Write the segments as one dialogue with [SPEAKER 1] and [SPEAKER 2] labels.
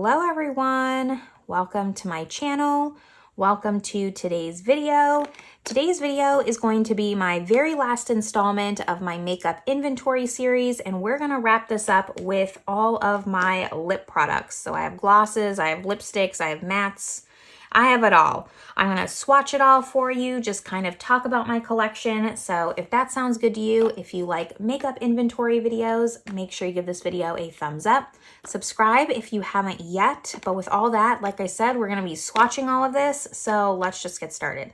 [SPEAKER 1] Hello everyone, welcome to my channel. Welcome to today's video. Today's video is going to be my very last installment of my makeup inventory series, and we're gonna wrap this up with all of my lip products. So I have glosses, I have lipsticks, I have mattes, I have it all. I'm gonna swatch it all for you, just kind of talk about my collection. So if that sounds good to you, if you like makeup inventory videos, make sure you give this video a thumbs up. Subscribe if you haven't yet. But with all that, like I said, we're gonna be swatching all of this. So let's just get started.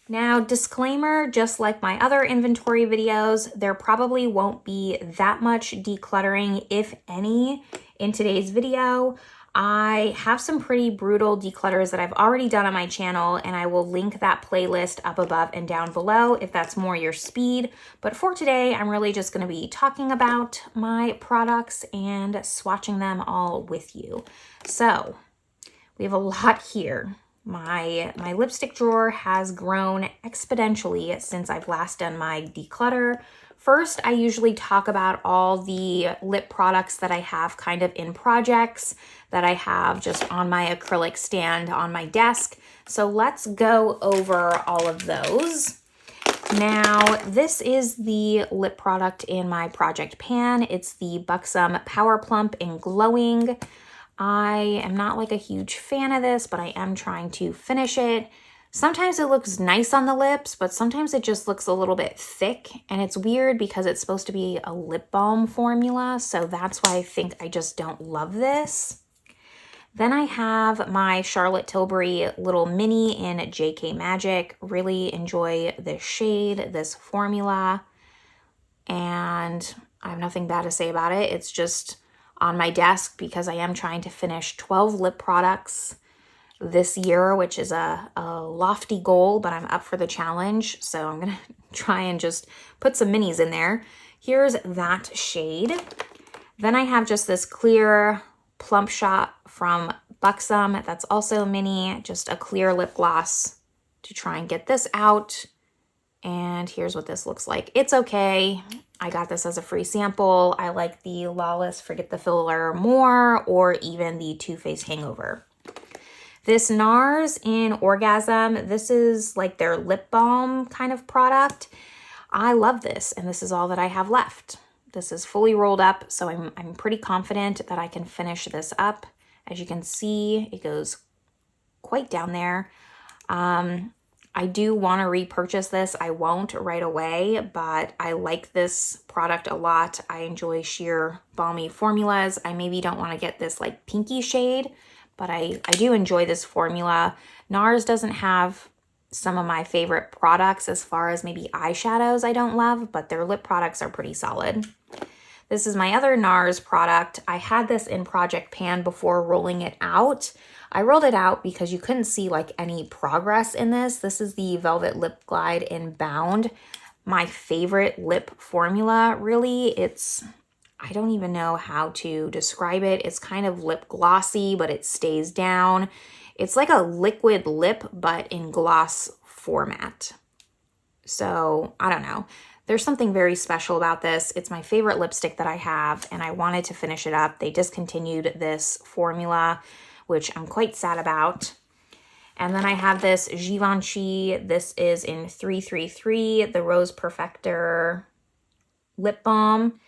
[SPEAKER 1] Now, disclaimer, just like my other inventory videos, there probably won't be that much decluttering, if any, in today's video. I have some pretty brutal declutters that I've already done on my channel, and I will link that playlist up above and down below if that's more your speed. But for today, I'm really just going to be talking about my products and swatching them all with you. So we have a lot here. My lipstick drawer has grown exponentially since I've last done my declutter. First, I usually talk about all the lip products that I have kind of in projects that I have just on my acrylic stand on my desk. So let's go over all of those. Now, this is the lip product in my project pan. It's the Buxom Power Plump in Glowing. I am not like a huge fan of this, but I am trying to finish it. Sometimes it looks nice on the lips, but sometimes it just looks a little bit thick, and it's weird because it's supposed to be a lip balm formula, so that's why I think I just don't love this. Then I have my Charlotte Tilbury Little Mini in JK Magic. Really enjoy this shade, this formula, and I have nothing bad to say about it. It's just on my desk because I am trying to finish 12 lip products this year, which is a lofty goal, but I'm up for the challenge. So I'm gonna try and just put some minis in there. Here's that shade. Then I have just this clear plump shot from Buxom. That's also a mini, just a clear lip gloss to try and get this out. And here's what this looks like. It's okay. I got this as a free sample. I like the Lawless Forget the Filler more, or even the Too Faced Hangover. This NARS in Orgasm, this is like their lip balm kind of product. I love this, and this is all that I have left. This is fully rolled up, so I'm pretty confident that I can finish this up. As you can see, it goes quite down there. I do want to repurchase this. I won't right away, but I like this product a lot. I enjoy sheer balmy formulas. I maybe don't want to get this like pinky shade, but I do enjoy this formula. NARS doesn't have some of my favorite products as far as maybe eyeshadows I don't love, but their lip products are pretty solid. This is my other NARS product. I had this in Project Pan before rolling it out. I rolled it out because you couldn't see like any progress in this. This is the Velvet Lip Glide in Bound. My favorite lip formula, really. I don't even know how to describe it. It's kind of lip glossy, but it stays down. It's like a liquid lip, but in gloss format. So I don't know. There's something very special about this. It's my favorite lipstick that I have, and I wanted to finish it up. They discontinued this formula, which I'm quite sad about. And then I have this Givenchy. This is in 333, the Rose Perfector lip balm.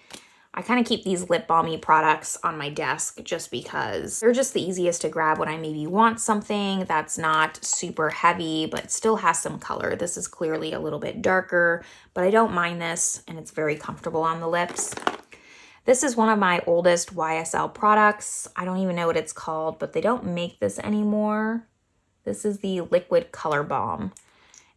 [SPEAKER 1] I kind of keep these lip balmy products on my desk just because they're just the easiest to grab when I maybe want something that's not super heavy but still has some color. This is clearly a little bit darker, but I don't mind this, and it's very comfortable on the lips. This is one of my oldest YSL products. I don't even know what it's called, but they don't make this anymore. This is the Liquid Color Balm,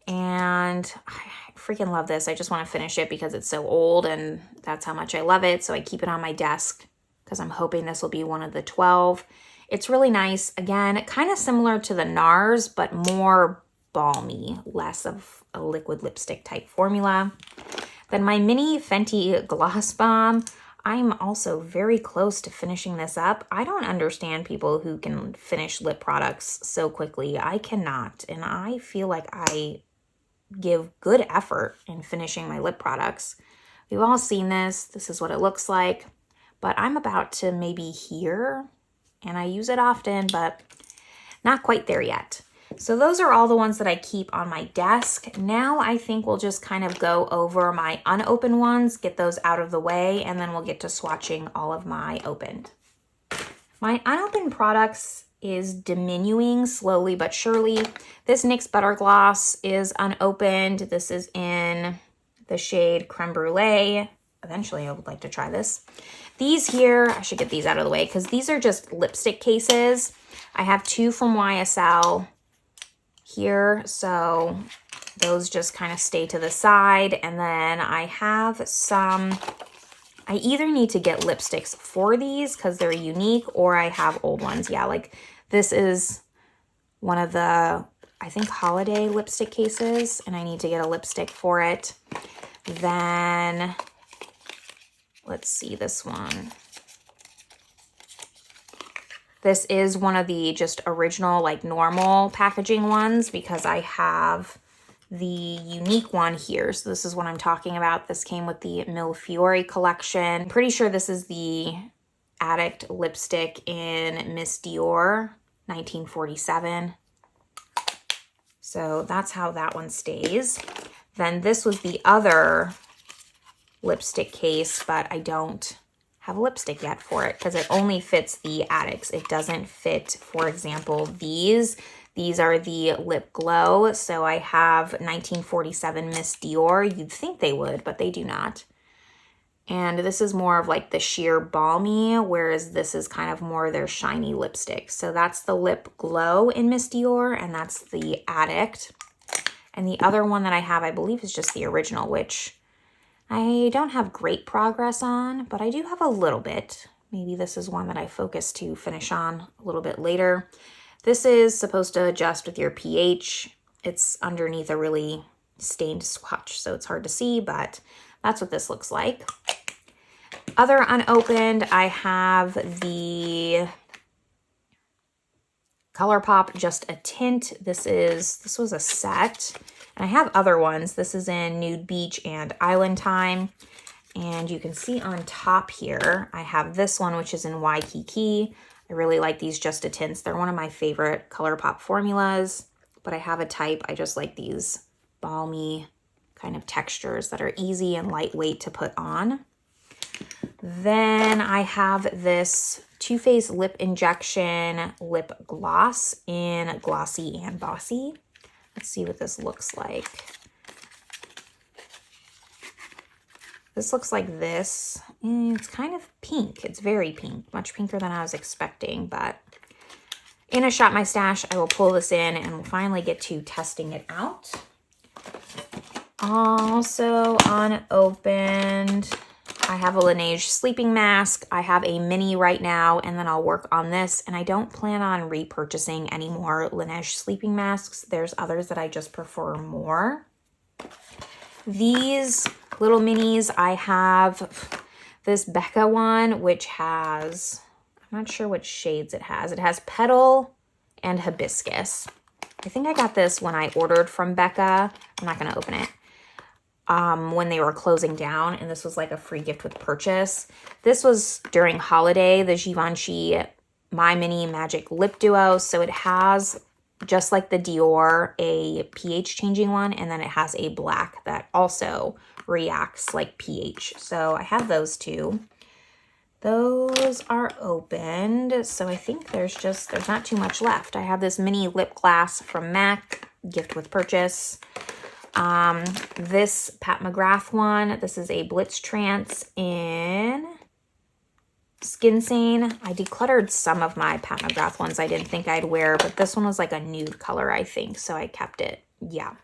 [SPEAKER 1] and I freaking love this. I just want to finish it because it's so old, and that's how much I love it. So I keep it on my desk because I'm hoping this will be one of the 12. It's really nice. Again, kind of similar to the NARS, but more balmy, less of a liquid lipstick type formula. Then my mini Fenty Gloss Bomb. I'm also very close to finishing this up. I don't understand people who can finish lip products so quickly. I cannot, and I feel like I give good effort in finishing my lip products. We've all seen this. This is what it looks like, but I'm about to maybe here and I use it often, but not quite there yet. So those are all the ones that I keep on my desk. Now I think we'll just kind of go over my unopened ones, get those out of the way, and then we'll get to swatching all of my opened. My unopened products is diminuing slowly but surely. This NYX Butter Gloss is unopened. This is in the shade Creme Brulee. Eventually I would like to try this. These here, I should get these out of the way because these are just lipstick cases. I have 2 from YSL here, so those just kind of stay to the side. And then I have some, I either need to get lipsticks for these because they're unique, or I have old ones. Yeah, like this is one of the, I think, holiday lipstick cases, and I need to get a lipstick for it. Then, let's see this one. This is one of the just original, like normal packaging ones because I have the unique one here. So this is what I'm talking about. This came with the Mille Fiori collection. I'm pretty sure this is the Addict lipstick in Miss Dior, 1947. So that's how that one stays. Then this was the other lipstick case, but I don't have a lipstick yet for it because it only fits the Addicts. It doesn't fit, for example, these. These are the Lip Glow. So I have 1947 Miss Dior. You'd think they would, but they do not. And this is more of like the sheer balmy, whereas this is kind of more their shiny lipstick. So that's the Lip Glow in Miss Dior, and that's the Addict. And the other one that I have, I believe, is just the original, which I don't have great progress on, but I do have a little bit. Maybe this is one that I focus to finish on a little bit later. This is supposed to adjust with your pH. It's underneath a really stained swatch, so it's hard to see, but that's what this looks like. Other unopened, I have the ColourPop Just a Tint. This was a set. And I have other ones. This is in Nude Beach and Island Time. And you can see on top here, I have this one, which is in Waikiki. I really like these Just a Tints. They're one of my favorite ColourPop formulas, but I have a type. I just like these balmy kind of textures that are easy and lightweight to put on. Then I have this Too Faced Lip Injection Lip Gloss in Glossy and Bossy. Let's see what this looks like. This looks like this. It's kind of pink. It's very pink, much pinker than I was expecting, but in a Shop My Stash, I will pull this in and we'll finally get to testing it out. Also unopened, I have a Laneige sleeping mask. I have a mini right now, and then I'll work on this. And I don't plan on repurchasing any more Laneige sleeping masks. There's others that I just prefer more. These little minis, I have this Becca one, which has, I'm not sure which shades it has. It has Petal and Hibiscus. I think I got this when I ordered from Becca. I'm not going to open it. When they were closing down, and this was like a free gift with purchase. This was during holiday, the Givenchy My Mini Magic Lip Duo. So it has, just like the Dior, a pH changing one, and then it has a black that also reacts like pH. So I have those two. Those are opened. So I think there's not too much left. I have this mini lip glass from MAC, gift with purchase. This Pat McGrath one, this is a Blitz Trance in Skin Sane. I decluttered some of my Pat McGrath ones I didn't think I'd wear, but this one was like a nude color, I think, so I kept it. Yeah.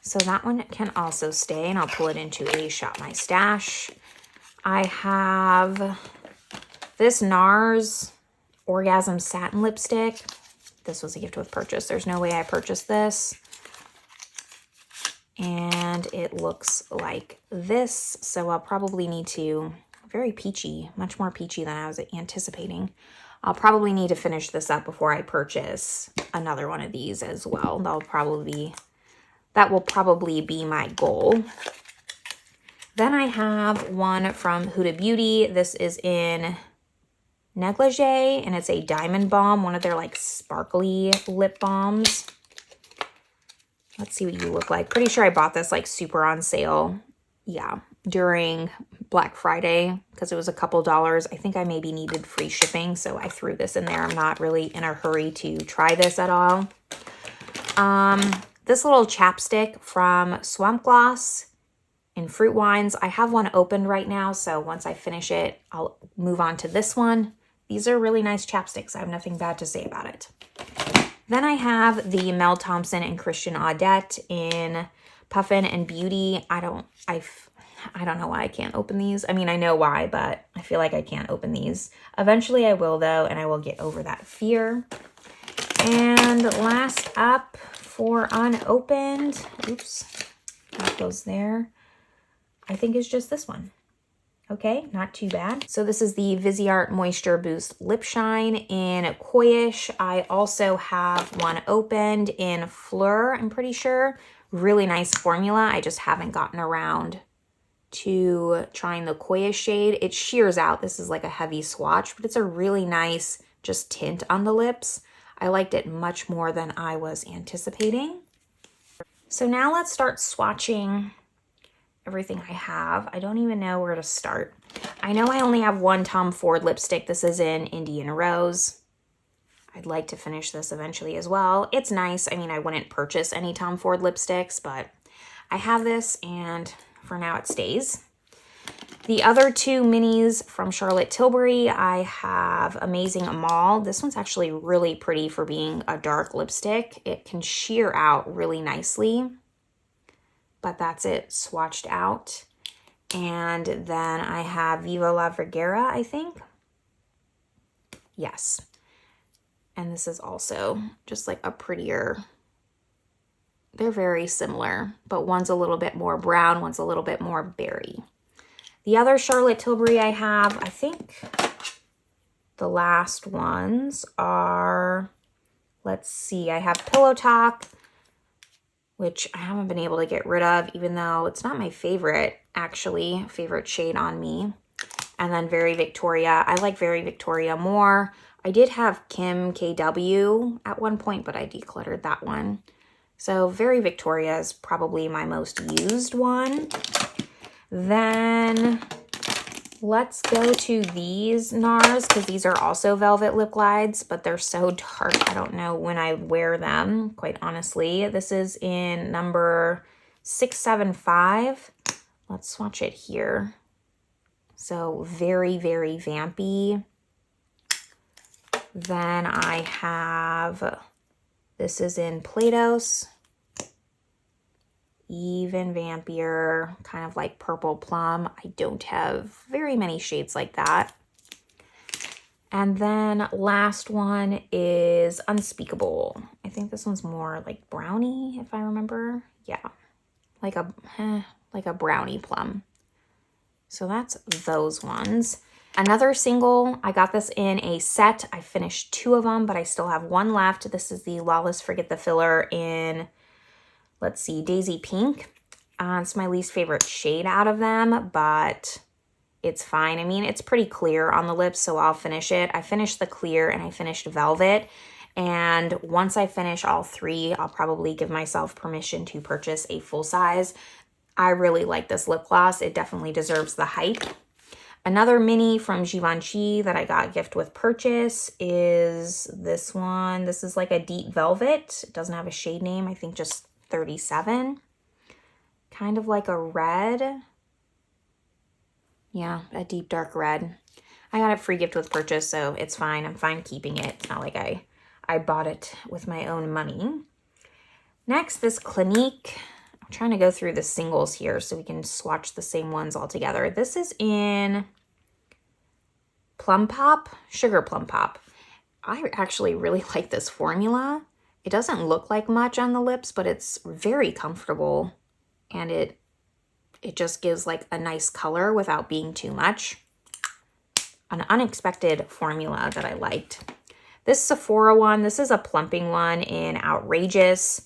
[SPEAKER 1] So that one can also stay, and I'll pull it into a Shop My Stash. I have this NARS Orgasm Satin Lipstick. This was a gift with purchase. There's no way I purchased this. And it looks like this. So I'll probably need to, very peachy, much more peachy than I was anticipating. I'll probably need to finish this up before I purchase another one of these as well. That will probably be my goal. Then I have one from Huda Beauty. This is in Negligee, and it's a diamond balm, one of their like sparkly lip balms. Let's see what you look like. Pretty sure I bought this like super on sale. Yeah, during Black Friday because it was a couple dollars. I think I maybe needed free shipping, so I threw this in there. I'm not really in a hurry to try this at all. This little chapstick from Swamp Gloss in Fruit Wines. I have one opened right now, so once I finish it, I'll move on to this one. These are really nice chapsticks. I have nothing bad to say about it. Then I have the Mel Thompson and Christian Audette in Puffin and Beauty. I don't know why I can't open these. I mean, I know why, but I feel like I can't open these. Eventually I will though, and I will get over that fear. And last up for unopened, oops, that goes there, I think is just this one. Okay, not too bad. So this is the Viseart Moisture Boost Lip Shine in Coyish. I also have one opened in Fleur, I'm pretty sure. Really nice formula. I just haven't gotten around to trying the Coyish shade. It shears out. This is like a heavy swatch, but it's a really nice just tint on the lips. I liked it much more than I was anticipating. So now let's start swatching everything I have. I don't even know where to start. I know I only have one Tom Ford lipstick. This is in Indian Rose. I'd like to finish this eventually as well. It's nice. I mean, I wouldn't purchase any Tom Ford lipsticks, but I have this and for now it stays. The other two minis from Charlotte Tilbury, I have Amazing Amal. This one's actually really pretty for being a dark lipstick. It can sheer out really nicely, but that's it swatched out. And then I have Viva La Vergara, I think. Yes. And this is also just like a prettier, they're very similar, but one's a little bit more brown, one's a little bit more berry. The other Charlotte Tilbury I have, I think the last ones are, let's see, I have Pillow Talk, which I haven't been able to get rid of, even though it's not my favorite, actually, favorite shade on me. And then Very Victoria. I like Very Victoria more. I did have Kim KW at one point, but I decluttered that one. So Very Victoria is probably my most used one. Then let's go to these NARS, because these are also velvet lip glides, but they're so dark. I don't know when I wear them, quite honestly. This is in number 675. Let's swatch it here. So very, very vampy. Then I have, this is in Play-Dohs. Even vampier, kind of like purple plum. I don't have very many shades like that. And then last one is Unspeakable. I think this one's more like brownie, if I remember. Yeah, like a brownie plum. So that's those ones. Another single, I got this in a set. I finished 2 of them, but I still have one left. This is the Lawless Forget the Filler in, let's see, Daisy Pink. It's my least favorite shade out of them, but it's fine. I mean, it's pretty clear on the lips, so I'll finish it. I finished the clear and I finished Velvet. And once I finish all 3, I'll probably give myself permission to purchase a full size. I really like this lip gloss. It definitely deserves the hype. Another mini from Givenchy that I got gift with purchase is this one. This is like a deep velvet. It doesn't have a shade name. I think just 37. Kind of like a red. Yeah, a deep dark red. I got it free gift with purchase, so it's fine. I'm fine keeping it. It's not like I bought it with my own money. Next, this Clinique. I'm trying to go through the singles here so we can swatch the same ones all together. This is in Plum Pop, Sugar Plum Pop. I actually really like this formula. It doesn't look like much on the lips, but it's very comfortable, and it just gives like a nice color without being too much. An unexpected formula that I liked. This Sephora one, this is a plumping one in Outrageous.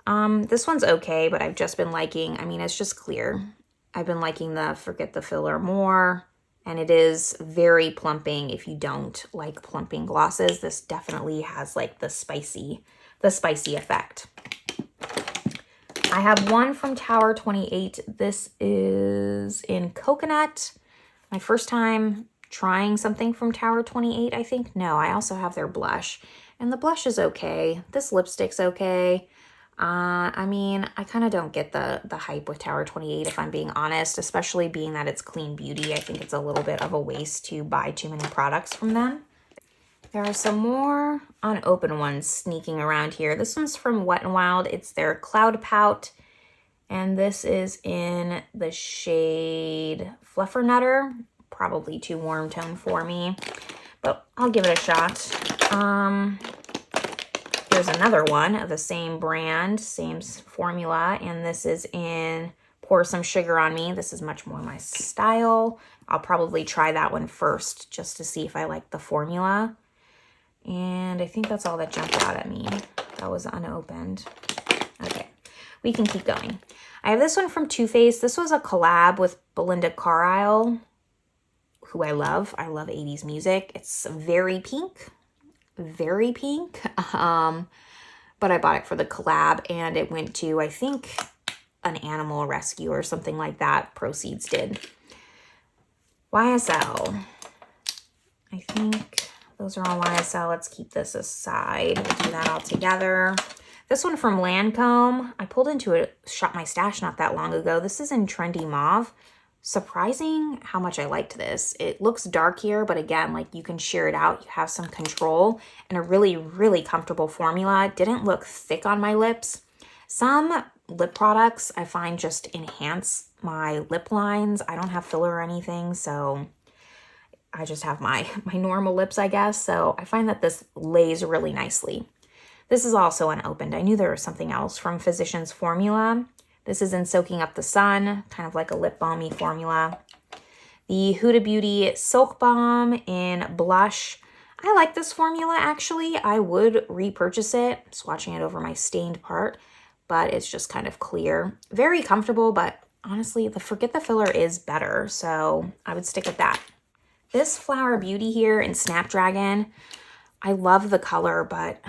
[SPEAKER 1] This one's okay, but I've just been liking, I mean, it's just clear. I've been liking the Forget the Filler more, and it is very plumping if you don't like plumping glosses. This definitely has like the spicy effect. I have one from Tower 28. This is in coconut. My first time trying something from Tower 28, I think. No, I also have their blush, and the blush is okay. This lipstick's okay. I mean, I kind of don't get the hype with Tower 28, if I'm being honest, especially being that it's clean beauty. I think it's a little bit of a waste to buy too many products from them. There are some more unopened ones sneaking around here. This one's from Wet n Wild. It's their Cloud Pout, and this is in the shade Fluffernutter. Probably too warm tone for me, but I'll give it a shot. Here's another one of the same brand, same formula, and this is in Pour Some Sugar on Me. This is much more my style. I'll probably try that one first just to see if I like the formula. And I think that's all that jumped out at me. That was unopened. Okay, we can keep going. I have this one from Too Faced. This was a collab with Belinda Carlisle, who I love. I love 80s music. It's very pink. Very pink, but I bought it for the collab, and it went to, I think, an animal rescue or something like that. Proceeds did. YSL. I think those are all YSL. Let's keep this aside. We'll do that all together. This one from Lancome. I pulled into a Shop My Stash not that long ago. This is in Trendy Mauve. Surprising how much I liked this. It looks dark here, but again, like you can sheer it out. You have some control and a really, really comfortable formula. It didn't look thick on my lips. Some lip products I find just enhance my lip lines. I don't have filler or anything, so I just have my normal lips, I guess. So I find that this lays really nicely. This is also unopened. I knew there was something else from Physicians Formula. This is in Soaking Up the Sun, kind of like a lip balmy formula. The Huda Beauty Silk Balm in Blush. I like this formula, actually. I would repurchase it, swatching it over my stained part, but it's just kind of clear. Very comfortable, but honestly, the Forget the Filler is better, so I would stick with that. This Flower Beauty here in Snapdragon, I love the color, but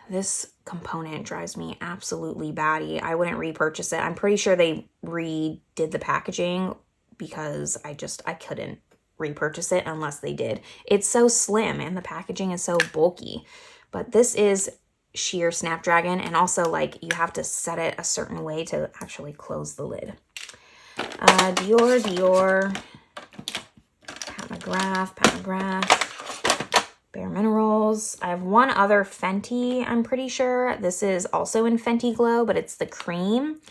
[SPEAKER 1] this component drives me absolutely batty. I wouldn't repurchase it. I'm pretty sure they redid the packaging because I couldn't repurchase it unless they did. It's so slim and the packaging is so bulky. But this is sheer Snapdragon, and also like you have to set it a certain way to actually close the lid. Dior, Pat McGrath. Bare Minerals. I have one other Fenty, I'm pretty sure. This is also in Fenty Glow, but it's the cream.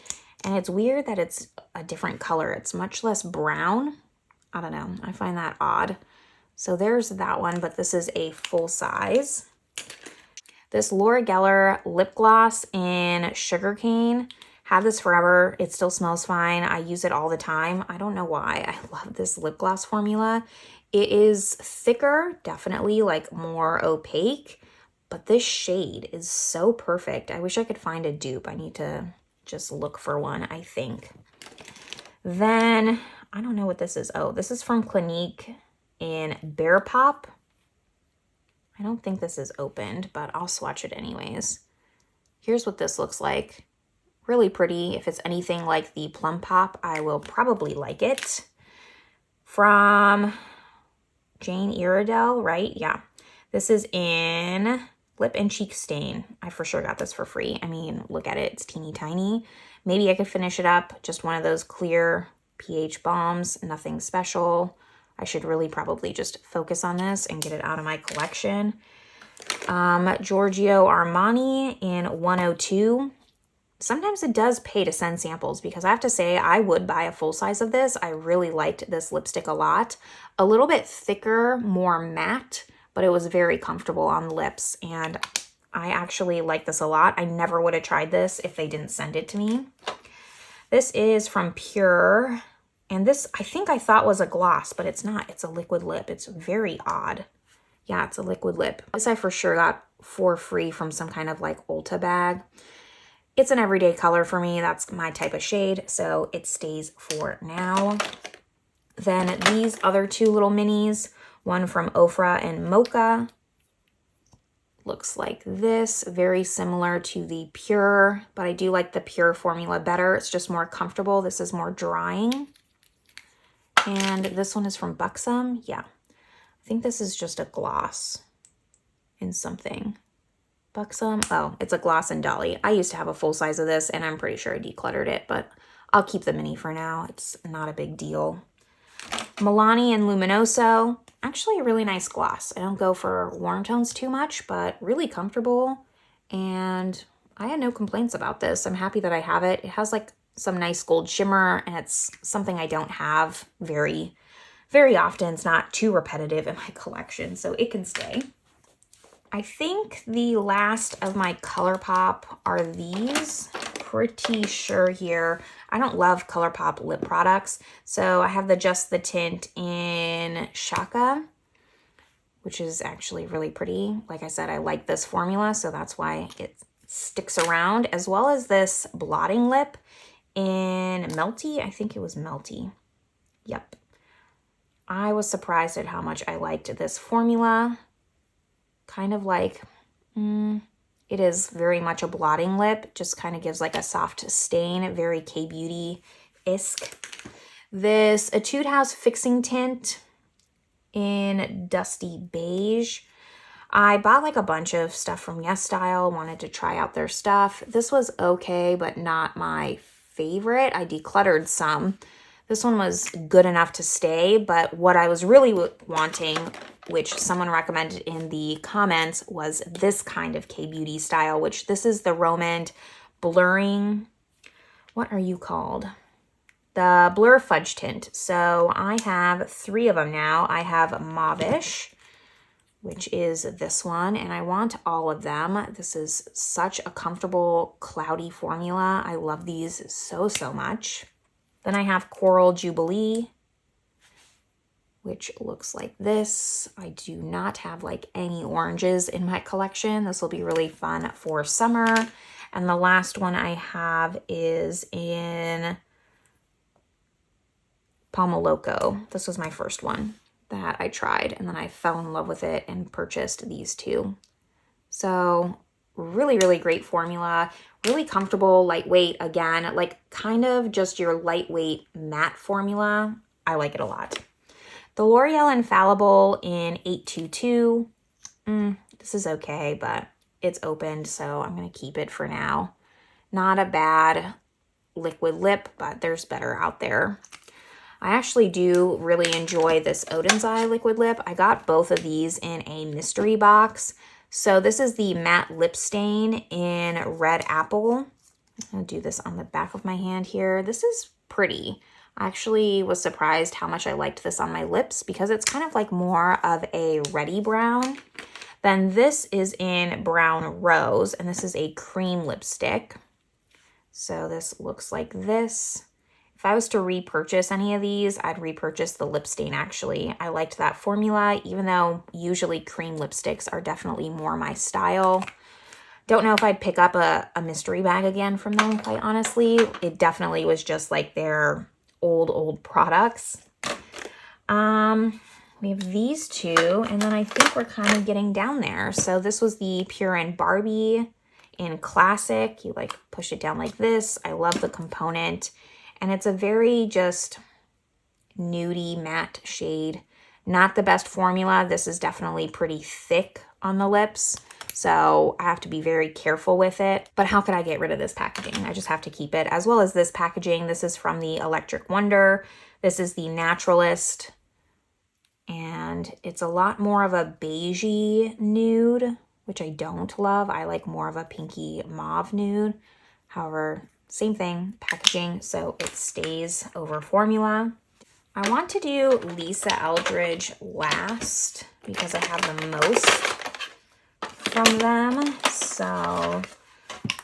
[SPEAKER 1] And it's weird that it's a different color. It's much less brown. I don't know. I find that odd. So there's that one, but this is a full size. This Laura Geller lip gloss in Sugarcane. Had this forever. It still smells fine. I use it all the time. I don't know why. I love this lip gloss formula. It is thicker, definitely like more opaque, but this shade is so perfect. I wish I could find a dupe. I need to just look for one, I think. Then, I don't know what this is. Oh, this is from Clinique in Bear Pop. I don't think this is opened, but I'll swatch it anyways. Here's what this looks like. Really pretty. If it's anything like the Plum Pop, I will probably like it. From Jane Iredale, right? Yeah. This is in Lip and Cheek Stain. I for sure got this for free. I mean, look at it. It's teeny tiny. Maybe I could finish it up. Just one of those clear pH balms. Nothing special. I should really probably just focus on this and get it out of my collection. Giorgio Armani in 102. Sometimes it does pay to send samples because I have to say I would buy a full size of this. I really liked this lipstick a lot. A little bit thicker, more matte, but it was very comfortable on the lips, and I actually like this a lot. I never would have tried this if they didn't send it to me. This is from Pure, and this I think I thought was a gloss, but it's not. It's a liquid lip. It's very odd. Yeah, it's a liquid lip. This I for sure got for free from some kind of like Ulta bag. It's an everyday color for me. That's my type of shade, so it stays for now. Then these other two little minis, one from Ofra and Mocha, looks like this, very similar to the Pure, but I do like the Pure formula better. It's just more comfortable. This is more drying. And this one is from Buxom. Yeah, I think this is just a gloss in something. Buxom, oh, it's a gloss in Dolly. I used to have a full size of this and I'm pretty sure I decluttered it, but I'll keep the mini for now. It's not a big deal. Milani and Luminoso, actually a really nice gloss. I don't go for warm tones too much, but really comfortable. And I had no complaints about this. I'm happy that I have it. It has like some nice gold shimmer and it's something I don't have very often. It's not too repetitive in my collection, so it can stay. I think the last of my ColourPop are these. Pretty sure here. I don't love ColourPop lip products, so I have the Just the Tint in Shaka, which is actually really pretty. Like I said, I like this formula, so that's why it sticks around, as well as this blotting lip in Melty. I think it was Melty. Yep. I was surprised at how much I liked this formula. Kind of like, it is very much a blotting lip. Just kind of gives like a soft stain, very K-Beauty-esque. This Etude House Fixing Tint in Dusty Beige. I bought like a bunch of stuff from Yes Style, wanted to try out their stuff. This was okay, but not my favorite. I decluttered some. This one was good enough to stay, but what I was really wanting, which someone recommended in the comments, was this kind of K-Beauty style, which this is the Romand Blurring, what are you called? The Blur Fudge Tint. So I have 3 of them now. I have Mauvish, which is this one, and I want all of them. This is such a comfortable, cloudy formula. I love these so much. Then I have Coral Jubilee, which looks like this. I do not have like any oranges in my collection. This will be really fun for summer. And the last one I have is in Pomoloco. This was my first one that I tried, and then I fell in love with it and purchased these 2. So really great formula, really comfortable, lightweight, again, like kind of just your lightweight matte formula. I like it a lot. The L'Oreal Infallible in 822. This is okay, but it's opened, so I'm going to keep it for now. Not a bad liquid lip, but there's better out there. I actually do really enjoy this Odin's Eye liquid lip. I got both of these in a mystery box. So this is the matte lip stain in Red Apple. I'm going to do this on the back of my hand here. This is pretty. I actually was surprised how much I liked this on my lips because it's kind of like more of a reddy brown. Then this is in Brown Rose, and this is a cream lipstick. So this looks like this. If I was to repurchase any of these, I'd repurchase the lip stain actually. I liked that formula, even though usually cream lipsticks are definitely more my style. Don't know if I'd pick up a mystery bag again from them, quite honestly. It definitely was just like their old products. We have these 2, and then I think we're kind of getting down there. So this was the Pure and Barbie in Classic. You like push it down like this. I love the component. And it's a very just nudie matte shade. Not the best formula. This is definitely pretty thick on the lips, so I have to be very careful with it. But how could I get rid of this packaging? I just have to keep it, as well as this packaging. This is from the Electric Wonder. This is the Naturalist, and it's a lot more of a beigey nude, which I don't love. I like more of a pinky mauve nude. However, same thing, packaging, so it stays over formula. I want to do Lisa Eldridge last because I have the most from them. So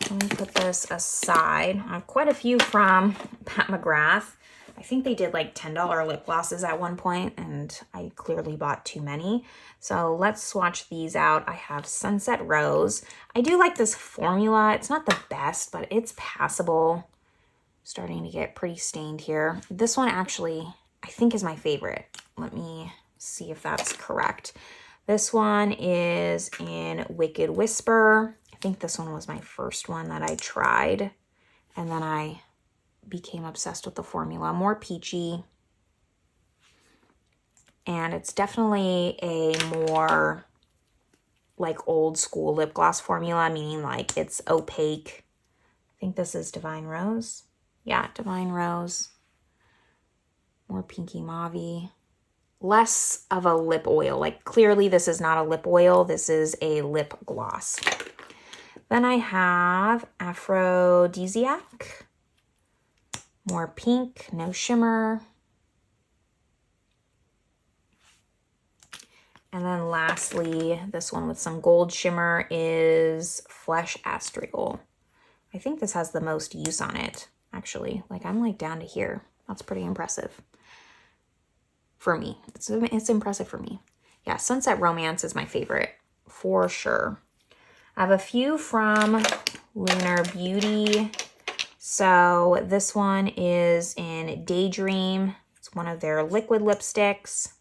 [SPEAKER 1] let me put this aside. I have quite a few from Pat McGrath. I think they did like $10 lip glosses at one point, and I clearly bought too many. So let's swatch these out. I have Sunset Rose. I do like this formula. It's not the best, but it's passable. Starting to get pretty stained here. This one actually I think is my favorite. Let me see if that's correct. This one is in Wicked Whisper. I think this one was my first one that I tried. And then I became obsessed with the formula. More peachy. And it's definitely a more like old school lip gloss formula, meaning like it's opaque. I think this is Divine Rose. Yeah, Divine Rose. More pinky mauve-y. Less of a lip oil. Like clearly this is not a lip oil. This is a lip gloss. Then I have Aphrodisiac. More pink, no shimmer. And then lastly, this one with some gold shimmer is Flesh Astral. I think this has the most use on it, actually. Like I'm like down to here. That's pretty impressive. For me, it's impressive for me. Yeah, Sunset Romance is my favorite for sure. I have a few from Lunar Beauty. So this one is in Daydream. It's one of their liquid lipsticks.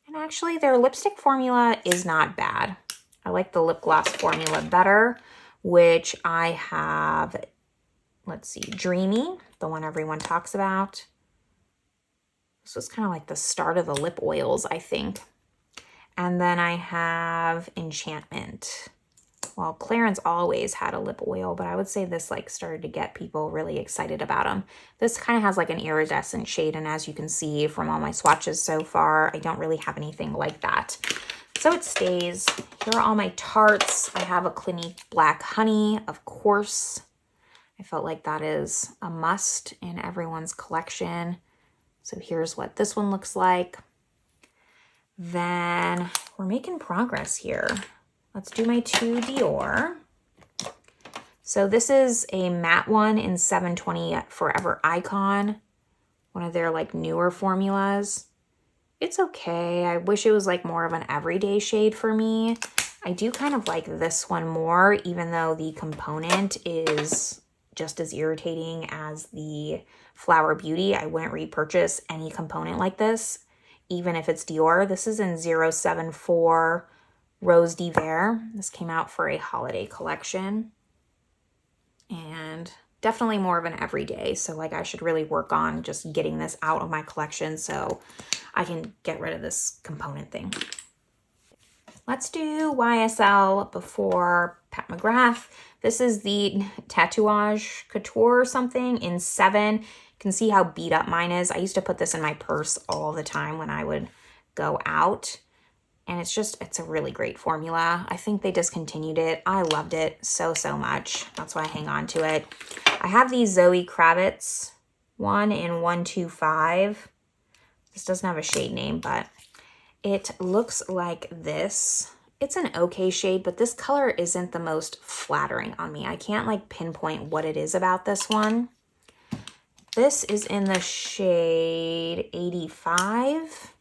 [SPEAKER 1] And actually their lipstick formula is not bad. I like the lip gloss formula better, which I have, let's see, Dreamy, the one everyone talks about. This was kind of like the start of the lip oils, I think. And then I have Enchantment. Well, Clarins always had a lip oil, but I would say this like started to get people really excited about them. This kind of has like an iridescent shade, and as you can see from all my swatches so far, I don't really have anything like that. So it stays. Here are all my Tartes. I have a Clinique Black Honey, of course. I felt like that is a must in everyone's collection. So here's what this one looks like. Then we're making progress here. Let's do my 2 Dior. So this is a matte one in 720 Forever Icon, one of their like newer formulas. It's okay. I wish it was like more of an everyday shade for me. I do kind of like this one more, even though the component is just as irritating as the Flower Beauty. I wouldn't repurchase any component like this, even if it's Dior. This is in 074 Rose d'Hiver. This came out for a holiday collection. And definitely more of an everyday. So like I should really work on just getting this out of my collection so I can get rid of this component thing. Let's do YSL before Pat McGrath. This is the Tatouage Couture or something in 7. You can see how beat up mine is. I used to put this in my purse all the time when I would go out. And it's a really great formula. I think they discontinued it. I loved it so much. That's why I hang on to it. I have the Zoe Kravitz one in 125. This doesn't have a shade name, but it looks like this. It's an okay shade, but this color isn't the most flattering on me. I can't like pinpoint what it is about this one. This is in the shade 85.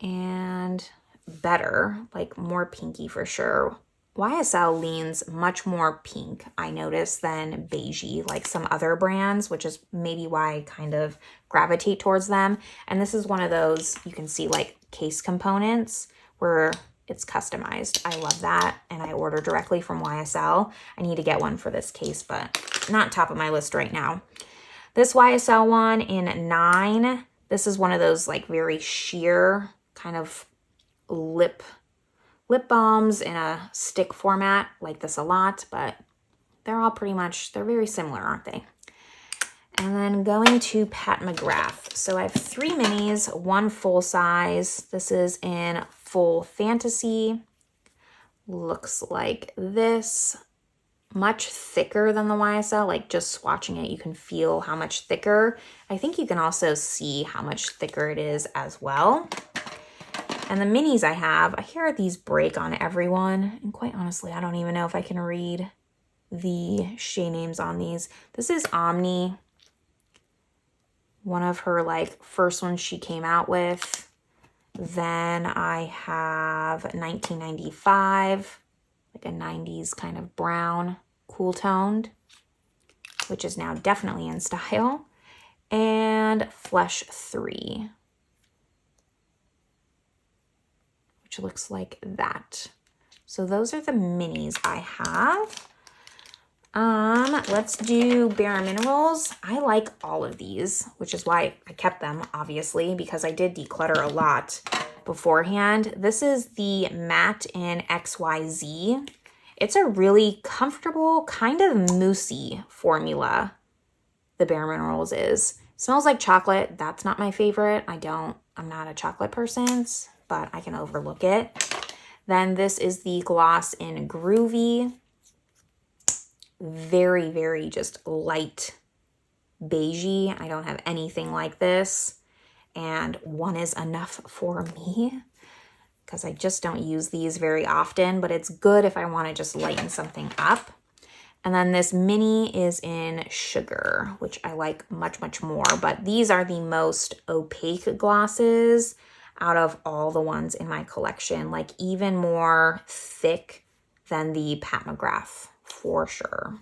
[SPEAKER 1] And better, like more pinky for sure. YSL leans much more pink, I notice, than beigey, like some other brands, which is maybe why I kind of gravitate towards them. And this is one of those, you can see like case components where it's customized. I love that. And I order directly from YSL. I need to get one for this case, but not top of my list right now. This YSL one in 9, this is one of those like very sheer kind of lip balms in a stick format. Like this a lot, but they're all pretty much, they're very similar, aren't they? And then going to Pat McGrath. So I have 3 minis, 1 full size. This is in Full Fantasy. Looks like this. Much thicker than the YSL. Like just swatching it, you can feel how much thicker. I think you can also see how much thicker it is as well. And the minis I have, I hear these break on everyone. And quite honestly, I don't even know if I can read the shade names on these. This is Omni. One of her like first ones she came out with. Then I have 1995, like a 90s kind of brown, cool toned, which is now definitely in style. and Flesh 3, which looks like that. So those are the minis I have. Let's do Bare Minerals. I like all of these, which is why I kept them, obviously, because I did declutter a lot beforehand. This is the Matte in XYZ. It's a really comfortable, kind of moussey formula, the Bare Minerals is. Smells like chocolate. That's not my favorite. I'm not a chocolate person, but I can overlook it. Then this is the gloss in Groovy. Very, very just light beigey. I don't have anything like this. And one is enough for me because I just don't use these very often, but it's good if I want to just lighten something up. And then this mini is in Sugar, which I like much, much more. But these are the most opaque glosses out of all the ones in my collection. Like even more thick than the Pat McGrath, for sure.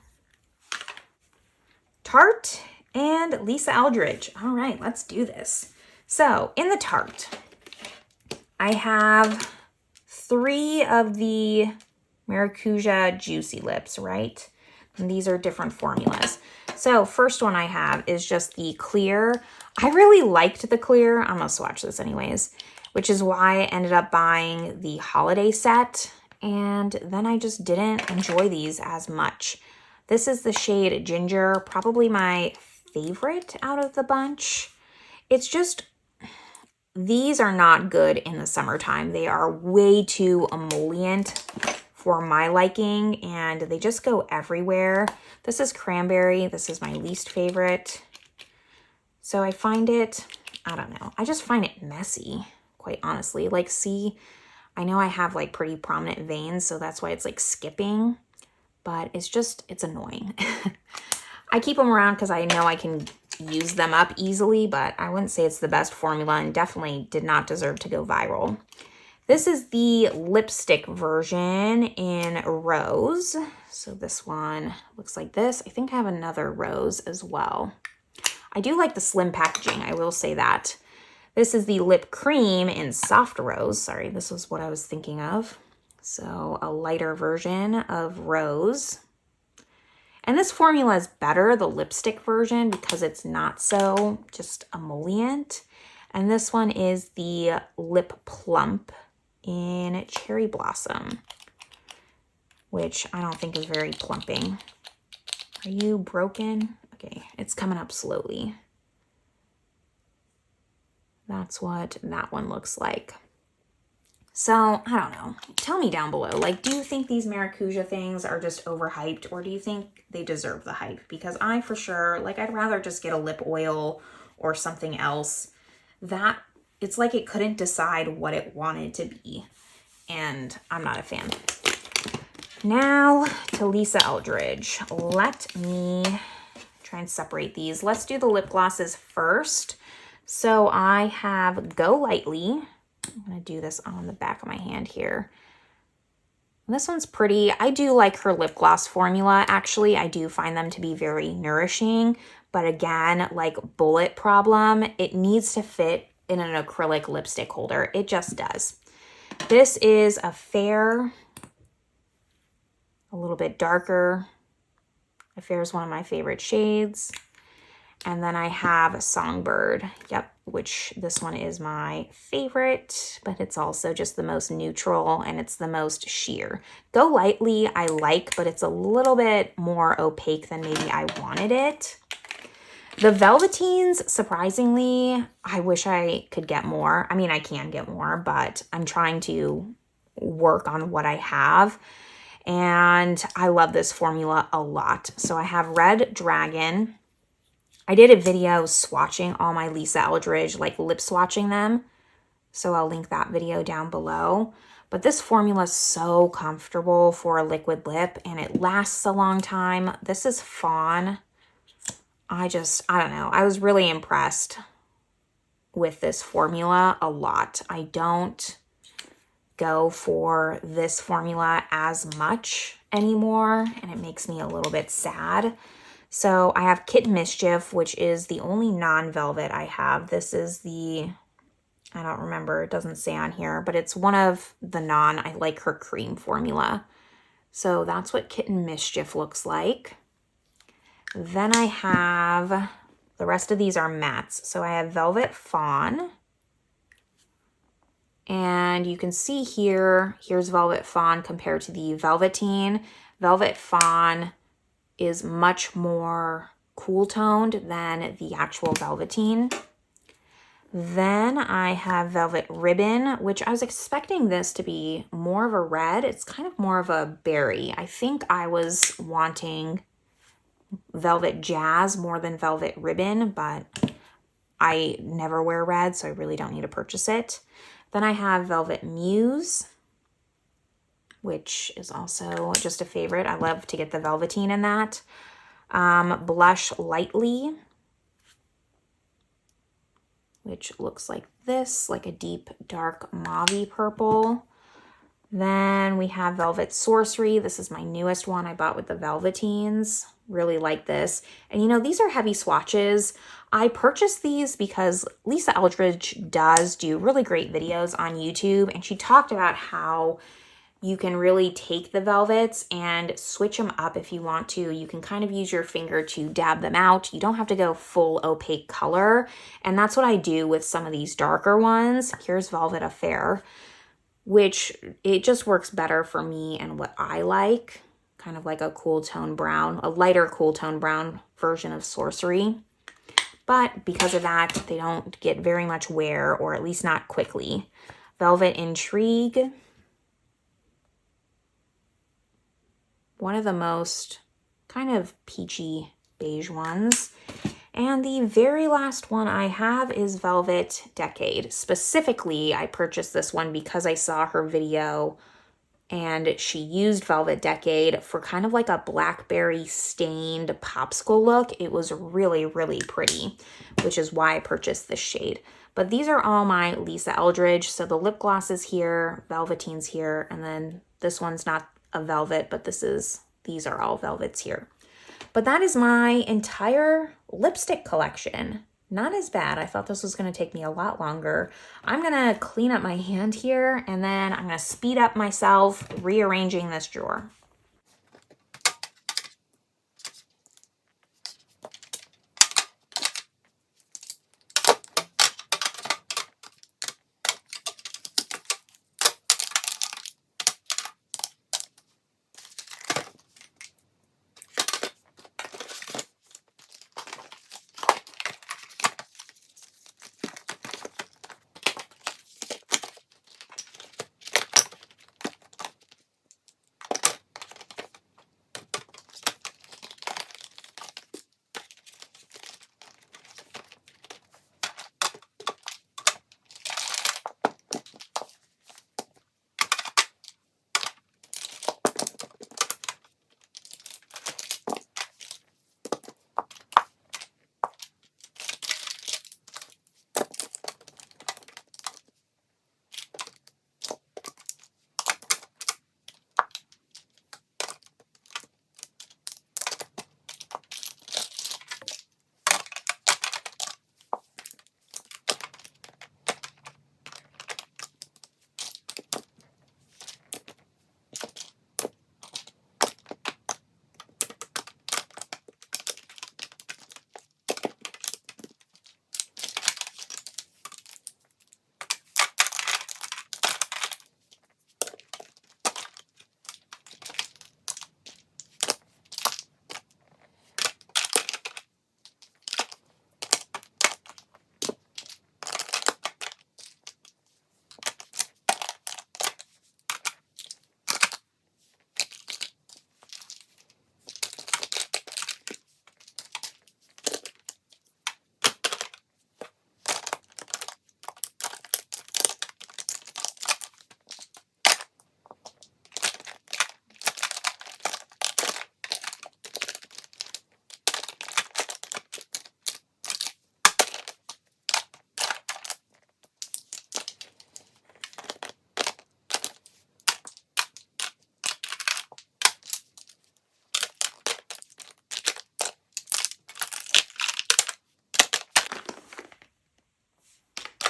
[SPEAKER 1] Tarte and Lisa Eldridge. All right, let's do this. So in the Tarte, I have 3 of the Maracuja Juicy Lips, right? And these are different formulas. So first one I have is just the clear. I really liked the clear. I'm gonna swatch this anyways, which is why I ended up buying the holiday set. And then I just didn't enjoy these as much. This is the shade Ginger, probably my favorite out of the bunch. It's just, these are not good in the summertime. They are way too emollient for my liking, and they just go everywhere. This is Cranberry. This is my least favorite. So I find it, I don't know, I just find it messy, quite honestly. Like, see, I know I have like pretty prominent veins, so that's why it's like skipping, but it's annoying. I keep them around because I know I can use them up easily, but I wouldn't say it's the best formula and definitely did not deserve to go viral. This is the lipstick version in Rose. So this one looks like this. I think I have another Rose as well. I do like the slim packaging, I will say that. This is the lip cream in Soft Rose. Sorry, this was what I was thinking of. So a lighter version of Rose. And this formula is better, the lipstick version, because it's not so just emollient. And this one is the Lip Plump in Cherry Blossom, which I don't think is very plumping. Are you broken? Okay, it's coming up slowly. That's what that one looks like. So, I don't know. Tell me down below, like, do you think these Maracuja things are just overhyped, or do you think they deserve the hype? Because I, for sure, like, I'd rather just get a lip oil or something else. That, it's like it couldn't decide what it wanted to be, and I'm not a fan. Now to Lisa Eldridge. Let me try and separate these. Let's do the lip glosses first. So I have Go Lightly. I'm going to do this on the back of my hand here. This one's pretty. I do like her lip gloss formula, actually. I do find them to be very nourishing. But again, like bullet problem, it needs to fit in an acrylic lipstick holder. It just does. This is a fair, a little bit darker. A fair is one of my favorite shades. And then I have Songbird, yep, which this one is my favorite, but it's also just the most neutral and it's the most sheer. Go Lightly I like, but it's a little bit more opaque than maybe I wanted it. The Velveteens, surprisingly, I wish I could get more. I mean, I can get more, but I'm trying to work on what I have. And I love this formula a lot. So I have Red Dragon. I did a video swatching all my Lisa Eldridge, like lip swatching them. So I'll link that video down below. But this formula is so comfortable for a liquid lip and it lasts a long time. This is Fawn. I don't know. I was really impressed with this formula a lot. I don't go for this formula as much anymore and it makes me a little bit sad. So I have Kitten Mischief, which is the only non-velvet I have. This is the, I don't remember, it doesn't say on here, but it's one of the non. I like her cream formula. So that's what Kitten Mischief looks like. Then I have, the rest of these are mattes. So I have Velvet Fawn. And you can see here, here's Velvet Fawn compared to the Velveteen. Velvet Fawn is much more cool toned than the actual Velveteen. Then I have Velvet Ribbon, which I was expecting this to be more of a red. It's kind of more of a berry. I think I was wanting Velvet Jazz more than Velvet Ribbon, but I never wear red, so I really don't need to purchase it. Then I have Velvet Muse, which is also just a favorite. I love to get the Velveteen in that. Blush Lightly, which looks like this, like a deep, dark mauve-y purple. Then we have Velvet Sorcery. This is my newest one I bought with the Velveteens. Really like this. And you know, these are heavy swatches. I purchased these because Lisa Eldridge does do really great videos on YouTube, and she talked about how you can really take the velvets and switch them up if you want to. You can kind of use your finger to dab them out. You don't have to go full opaque color. And that's what I do with some of these darker ones. Here's Velvet Affair, which it just works better for me and what I like. Kind of like a cool tone brown, a lighter cool tone brown version of Sorcery. But because of that, they don't get very much wear, or at least not quickly. Velvet Intrigue. One of the most kind of peachy beige ones. And the very last one I have is Velvet Decade. Specifically, I purchased this one because I saw her video and she used Velvet Decade for kind of like a blackberry stained popsicle look. It was really, really pretty, which is why I purchased this shade. But these are all my Lisa Eldridge. So the lip gloss is here, Velveteen's here, and then this one's not a velvet, but these are all velvets here. But that is my entire lipstick collection. Not as bad. I thought this was going to take me a lot longer. I'm going to clean up my hand here, and then I'm going to speed up myself rearranging this drawer.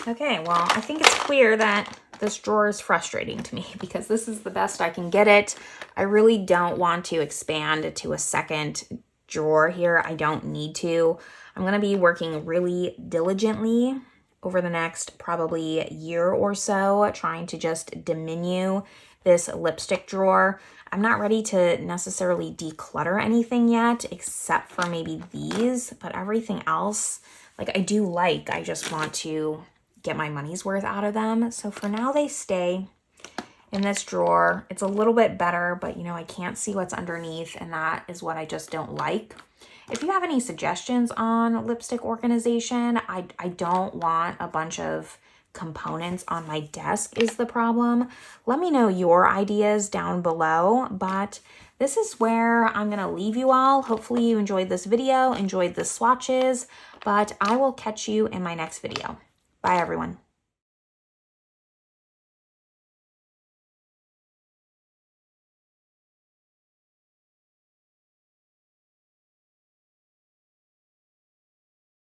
[SPEAKER 1] Okay, well, I think it's clear that this drawer is frustrating to me because this is the best I can get it. I really don't want to expand to a second drawer here. I don't need to. I'm going to be working really diligently over the next probably year or so, trying to just diminu this lipstick drawer. I'm not ready to necessarily declutter anything yet, except for maybe these, but everything else, like I just want to get my money's worth out of them. So for now they stay in this drawer. It's a little bit better, but you know, I can't see what's underneath, and that is what I just don't like. If you have any suggestions on lipstick organization, I don't want a bunch of components on my desk is the problem. Let me know your ideas down below, but this is where I'm gonna leave you all. Hopefully you enjoyed this video, enjoyed the swatches, but I will catch you in my next video. Bye everyone.